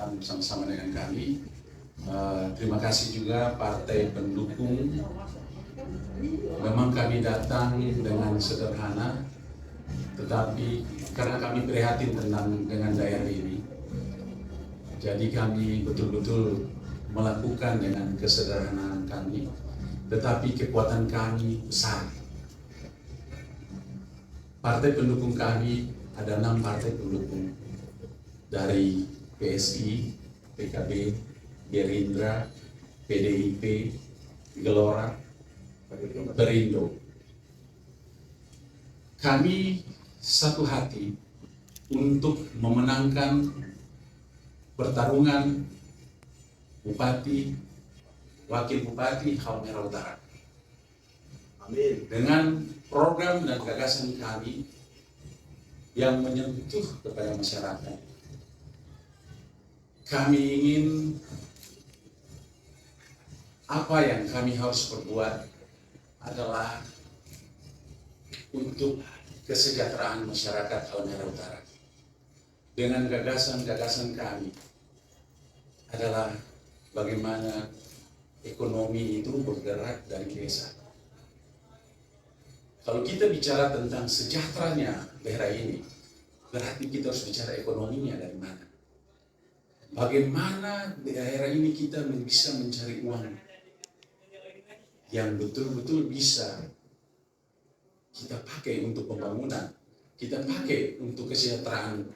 datang bersama-sama dengan kami. Terima kasih juga partai pendukung. Memang kami datang dengan sederhana, tetapi karena kami prihatin dengan daerah ini, jadi kami betul-betul melakukan dengan kesederhanaan kami, tetapi kekuatan kami besar. Partai pendukung kami ada 6 partai pendukung, dari PSI, PKB, Gerindra, PDIP, Gelora, Perindo. Kami satu hati untuk memenangkan pertarungan Bupati, Wakil Bupati Halmahera Utara. Amin. Dengan program dan gagasan kami yang menyentuh kepada masyarakat. Kami ingin apa yang kami harus perbuat adalah untuk kesejahteraan masyarakat Halmahera Utara. Dengan gagasan-gagasan kami adalah bagaimana ekonomi itu bergerak dari desa. Kalau kita bicara tentang sejahteranya daerah ini, berarti kita harus bicara ekonominya dari mana. Bagaimana daerah ini kita bisa mencari uang yang betul-betul bisa kita pakai untuk pembangunan, kita pakai untuk kesejahteraan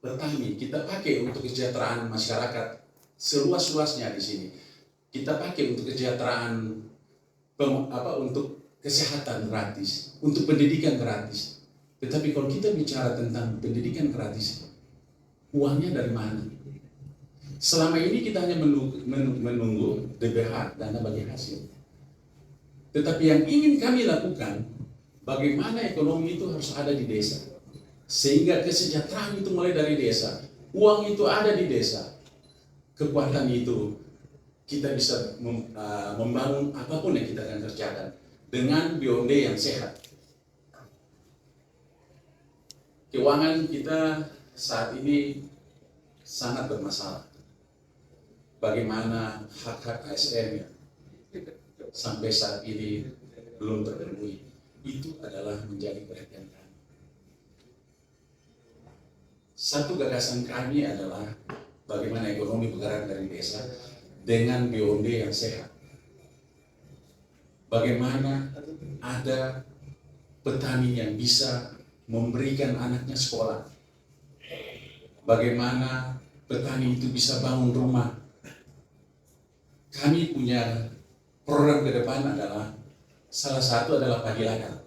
petani, kita pakai untuk kesejahteraan masyarakat seluas-luasnya di sini. Kita pakai untuk kesejahteraan untuk kesehatan gratis, untuk pendidikan gratis. Tetapi kalau kita bicara tentang pendidikan gratis, uangnya dari mana? Selama ini kita hanya menunggu DBH, dana bagi hasil. Tetapi yang ingin kami lakukan, bagaimana ekonomi itu harus ada di desa. Sehingga kesejahteraan itu mulai dari desa. Uang itu ada di desa. Kekuatan itu kita bisa membangun apapun yang kita akan kerjakan dengan BOD yang sehat. Keuangan kita saat ini sangat bermasalah. Bagaimana hak-hak ASN sampai saat ini belum terpenuhi. Itu adalah menjadi perhatian kami. Satu gagasan kami adalah bagaimana ekonomi bergerak dari desa dengan BOD yang sehat. Bagaimana ada petani yang bisa memberikan anaknya sekolah. Bagaimana petani itu bisa bangun rumah. Kami punya program ke depan adalah, salah satu adalah padi ladang.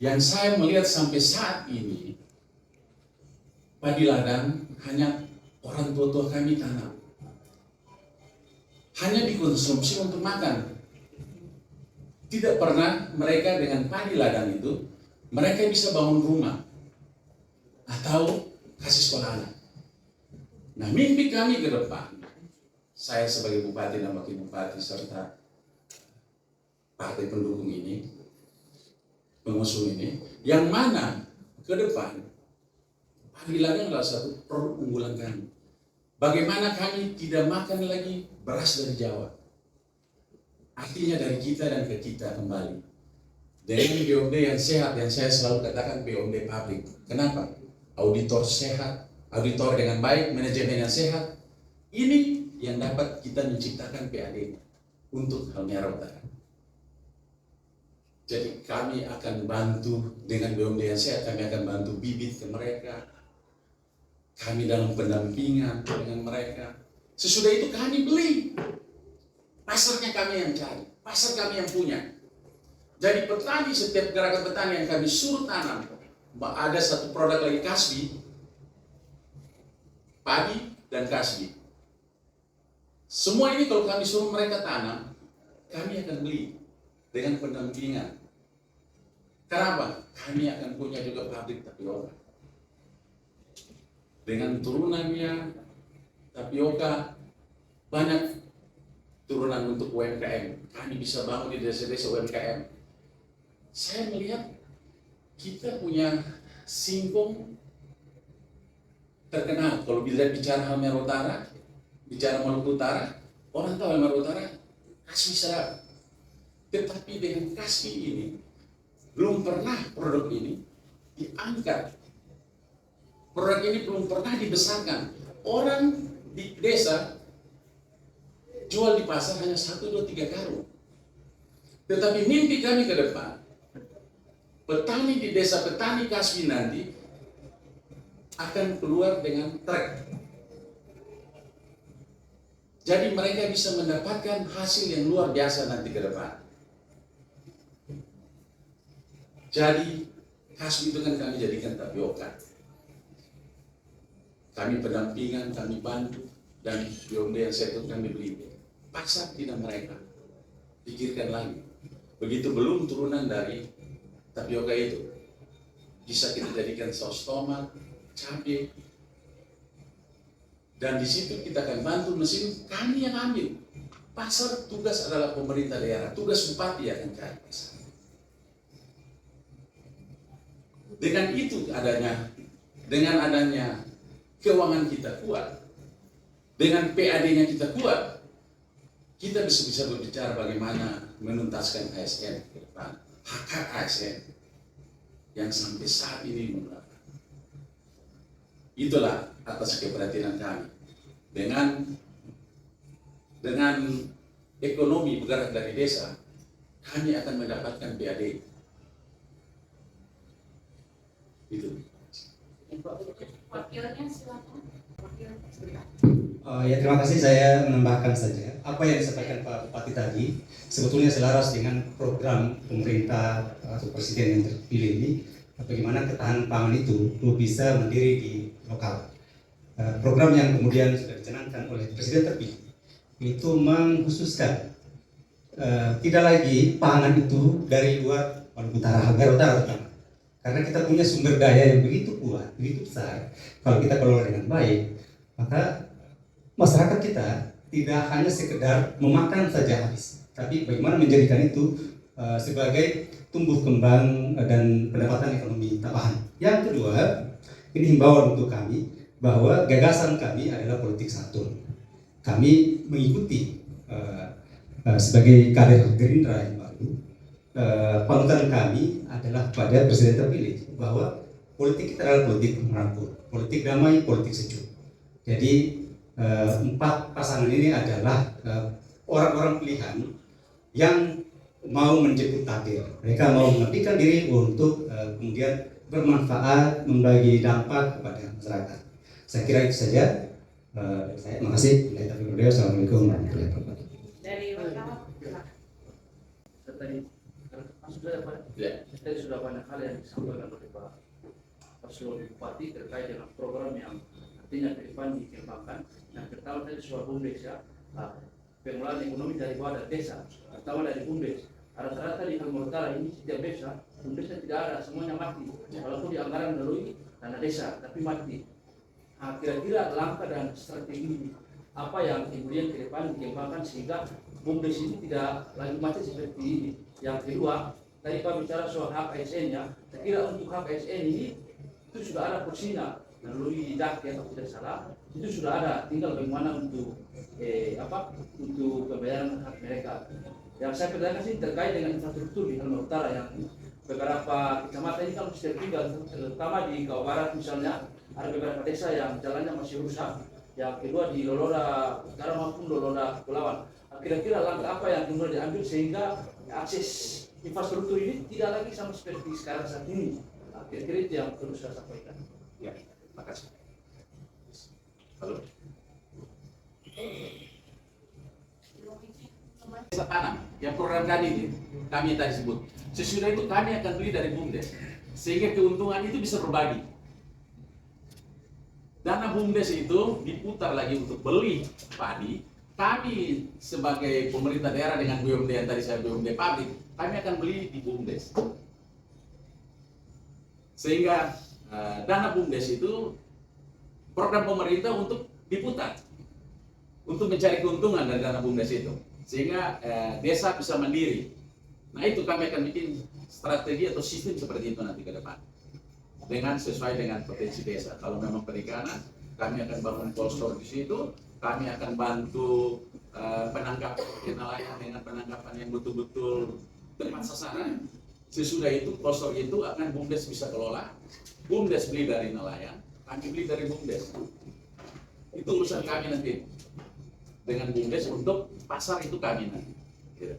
Yang saya melihat sampai saat ini, padi ladang hanya orang tua-tua kami tanam. Hanya dikonsumsi untuk makan. Tidak pernah mereka dengan padi ladang itu, mereka bisa bangun rumah atau kasih sekolah anak. Nah, mimpi kami ke depan, saya sebagai bupati dan wakil bupati serta partai pendukung ini, pengusung ini, yang mana ke depan padi ladang adalah satu produk unggulan kami. Bagaimana kami tidak makan lagi beras dari Jawa. Artinya dari kita dan ke kita kembali. Dengan BOD yang sehat, yang saya selalu katakan BOD publik. Kenapa? Auditor sehat, auditor dengan baik, manajemen yang sehat. Ini yang dapat kita menciptakan PAD untuk Halmahera Utara. Jadi kami akan bantu dengan BOD yang sehat, kami akan bantu bibit ke mereka. Kami dalam pendampingan dengan mereka. Sesudah itu kami beli. Pasarnya kami yang cari, pasar kami yang punya. Jadi petani, setiap gerakan petani yang kami suruh tanam, ada satu produk lagi kasbi, padi dan kasbi. Semua ini kalau kami suruh mereka tanam, kami akan beli dengan pendampingan. Kenapa? Kami akan punya juga pabrik tapioka. Dengan turunannya tapioka, banyak turunan untuk UMKM. Kami bisa bangun di desa-desa UMKM. Saya melihat kita punya singkong terkenal. Kalau bicara Halmahera Utara, bicara Maluku Utara, orang tahu Halmahera Utara Kasbi Sarawak. Tetapi dengan Kasbi ini belum pernah produk ini diangkat. Produk ini belum pernah dibesarkan. Orang di desa jual di pasar hanya 1, 2, 3 karung. Tetapi mimpi kami ke depan, petani di desa, petani Kasbi nanti akan keluar dengan truk. Jadi mereka bisa mendapatkan hasil yang luar biasa nanti ke depan. Jadi Kasbi itu kan kami jadikan tapioka. Kami pendampingan, kami bantu, dan BUMD yang sektor kami beli. Pasar tidak mereka pikirkan lagi. Begitu belum turunan dari tapioka itu, bisa kita jadikan saus tomat, cabai, dan di situ kita akan bantu mesin, kami yang ambil. Pasar tugas adalah pemerintah daerah, tugas bupati akan cari pasar. Dengan itu dengan adanya keuangan kita kuat, dengan PAD-nya kita kuat, kita bisa berbicara bagaimana menuntaskan ASN ke depan, hak ASN yang sampai saat ini menggunakan. Itulah atas keperhatian kami. Dengan ekonomi bergerak dari desa, kami akan mendapatkan PAD. Itu. Wakilnya silakan. Ya, terima kasih. Saya menambahkan saja apa yang disampaikan Pak Bupati tadi sebetulnya selaras dengan program pemerintah atau presiden yang terpilih ini, bagaimana ketahanan pangan itu bisa mandiri di lokal. Program yang kemudian sudah dicanangkan oleh presiden terpilih itu mengkhususkan tidak lagi pangan itu dari luar Maluku Utara, Halmahera Utara terutama. Karena kita punya sumber daya yang begitu kuat, begitu besar. Kalau kita kelola dengan baik, maka masyarakat kita tidak hanya sekedar memakan saja habis, tapi bagaimana menjadikan itu sebagai tumbuh kembang dan pendapatan ekonomi tambahan. Yang kedua, ini himbauan untuk kami bahwa gagasan kami adalah politik santun. Kami mengikuti sebagai kader Gerindra yang baru, panutan kami adalah pada presiden terpilih bahwa politik kita adalah politik merangkul, politik damai, politik sejuk. Jadi 4 pasangan ini adalah orang-orang pilihan yang mau menjemput takdir. Mereka mau mengabdikan diri untuk kemudian bermanfaat, membagi dampak kepada masyarakat. Saya kira itu saja. Terima kasih. Assalamualaikum warahmatullahi wabarakatuh. Dari wartawan. Tadi sudah banyak hal yang disampaikan oleh Pak Paslon Bupati terkait dengan program yang artinya ke depan dikembangkan. Yang pertama tadi soal BUMDes ya, pengelolaan ekonomi dari wadah desa, pertama dari BUMDes. Rata-rata di Halmahera Utara ini setiap desa, BUMDesnya tidak ada, semuanya mati. Walaupun di anggaran melalui dana desa, tapi mati. Kira-kira langkah dan strategi apa yang kemudian ke depan dikembangkan sehingga BUMDes ini tidak lagi mati seperti ini. Yang kedua, tadi Pak bicara soal hak ASN-nya, saya kira untuk hak ASN ini itu sudah ada porsinya melalui Didakti atau tidak salah, itu sudah ada, tinggal bagaimana untuk untuk pembayaran hak mereka. Yang saya pertanyakan sih terkait dengan infrastruktur di Halmahera Utara yang beberapa kecamatan ini kan masih tertinggal, terutama di Jawa Barat misalnya ada beberapa desa yang jalannya masih rusak. Yang kedua di Loloda Utara maupun Loloda Kepulauan. Kira-kira langkah apa yang kemudian diambil sehingga akses infrastruktur ini tidak lagi sama seperti sekarang saat ini. Kira-kira itu yang perlu saya sampaikan. Ya, terima kasih. Halo. Desa tanam, yang program tadi itu, kami tadi sebut. Sesudah itu kami akan beli dari BUMDes, sehingga keuntungan itu bisa berbagi. Dana BUMDes itu diputar lagi untuk beli padi. Kami sebagai pemerintah daerah dengan BUMD yang tadi saya BUMD pabrik, kami akan beli di BUMDes. Sehingga dana BUMDes itu program pemerintah untuk diputar untuk mencari keuntungan dari dana BUMDes itu, sehingga desa bisa mandiri. Nah itu kami akan bikin strategi atau sistem seperti itu nanti ke depan dengan sesuai dengan potensi desa. Kalau memang perikanan, kami akan bangun polstor di situ, kami akan bantu penangkapan nelayan dengan penangkapan yang betul-betul tepat sasaran. Sesudah itu polstor itu akan BUMDes bisa kelola, BUMDes beli dari nelayan, kami beli dari BUMDes. Itu urusan kami nanti dengan BUMDes untuk pasar itu kami nanti. Gitu.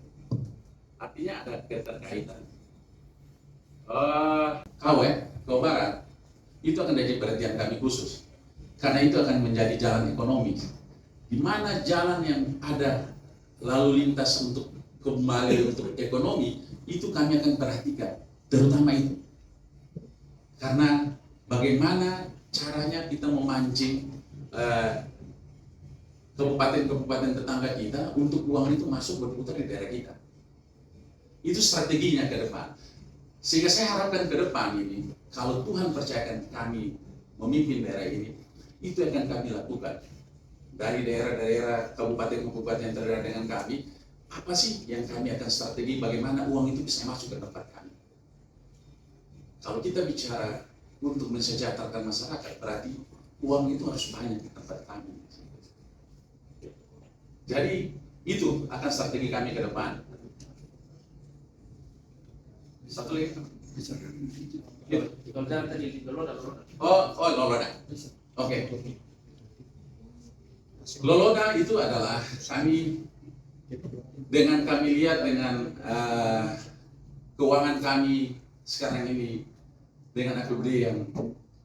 Artinya ada keterkaitan. Kau Barat itu akan jadi perhatian kami khusus karena itu akan menjadi jalan ekonomi di mana jalan yang ada lalu lintas untuk kembali untuk ekonomi itu kami akan perhatikan terutama itu karena bagaimana caranya kita memancing kabupaten-kabupaten tetangga kita untuk uang itu masuk berputar di daerah kita. Itu strateginya ke depan. Sehingga saya harapkan ke depan ini, kalau Tuhan percayakan kami memimpin daerah ini, itu akan kami lakukan. Dari daerah-daerah, kabupaten-kabupaten yang terdapat dengan kami, apa sih yang kami akan strategi bagaimana uang itu bisa masuk ke tempat kami. Kalau kita bicara untuk mensejahterakan masyarakat, berarti uang itu harus banyak di tempat kami. Jadi itu akan strategi kami ke depan. Satu lagi. Ya. Kalau jangan tadi Loloda. Loloda. Oke. Loloda itu adalah kami dengan kami lihat dengan keuangan kami sekarang ini dengan APBD yang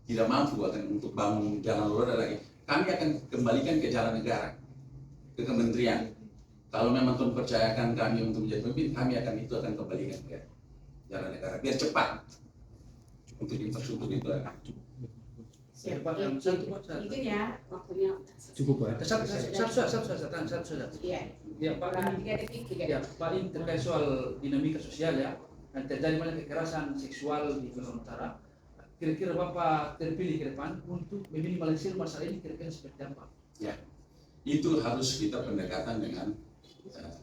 tidak mampu akan untuk bangun jalan Loloda lagi. Kami akan kembalikan ke jalan negara, ke kementerian. Kalau memang Tuhan percayakan kami untuk menjadi pemimpin, kami akan kembalikan ke jalan negara biar cepat untuk infrastruktur itu. Siap. Yang satu Pak. Mungkin ya waktunya. Cukup Pak. Satu. Iya. Ya Pak. Kurang 3 detik. Ya Pak, ini terkait soal dinamika sosial ya. Dan terjadi banyak kekerasan seksual di Kalimantan Utara. Kira-kira Bapak terpilih ke depan untuk meminimalisir masalah ini kira-kira seperti apa? Ya, itu harus kita pendekatan dengan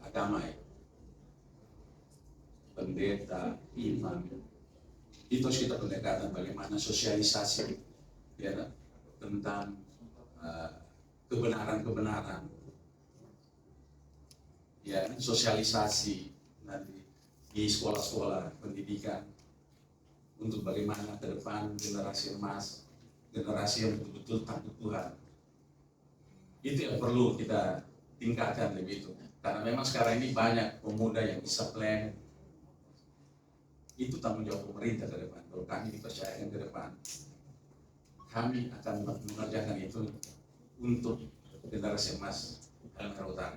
agama ya. Pendeta, imam, itu harus kita pendekatan bagaimana sosialisasi ya, tentang kebenaran-kebenaran ya, sosialisasi nanti di sekolah-sekolah pendidikan untuk bagaimana ke depan generasi emas, generasi yang betul-betul takut Tuhan. Itu yang perlu kita tingkatkan lebih itu, karena memang sekarang ini banyak pemuda yang bisa plan. Itu tanggung jawab pemerintah ke depan. Kalau kami dipercayakan ke depan, kami akan mengerjakan itu untuk generasi emas Kalimantan Utara.